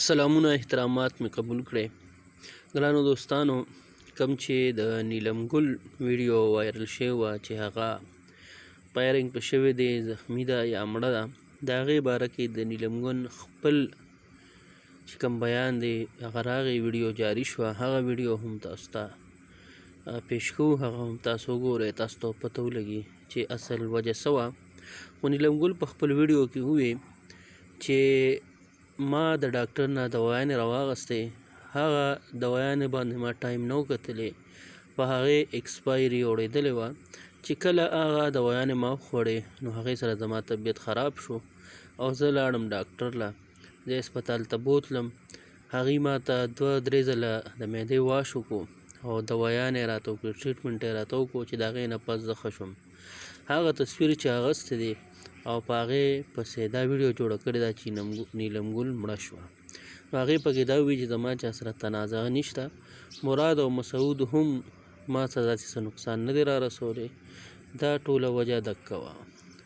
سلامونه احترامات مې قبول کړئ. ګرانو دوستانو، کوم چې د نیلم ګل ویډیو وایرل شوې وه چې هغه فایرنګ په شوې دی، زخمي ده یا مړه ده، د هغې باره کې د نیلم ګل خپل چې کوم بیان دی هغه راغی، ویډیو جاري شوه. هغه ویډیو هم تاسو ته پیش کوو، هغه هم تاسو وګورئ، تاسو ته پته ولګي چې اصل وجه څه وه. خو نیلم ګل په خپل ویډیو کې وویل چې ما د ډاکټر نه دوايانې راواغستې، هغه دوايانې باندې ما ټایم نه و کتلی، په هغې ایکسپایري اوړېدلې وه. چې کله هغه دوايانې ما وخوړې نو هغې سره زما طبیعت خراب شو او زه لاړم ډاکټر له، زه هسپتال ته بوتلم. هغې ما ته 2-3 ځله د معدې واش وکړو او دوايانې یې راته وکړې، ټریټمنټ یې راته وکړو چې د هغې نه پس زه ښه شوم. هغه تصویر چې اغستی دی او په هغې پسې دا ویډیو جوړه کړې ده چې نیلم ګل مړه شوه. نو هغې پکې دا ووایي چې زما چا سره تنازعه نشته، مراد او مسعود هم ما ته داسې څه نقصان نه دی را رسولی، دا ټوله وجه دکه وه.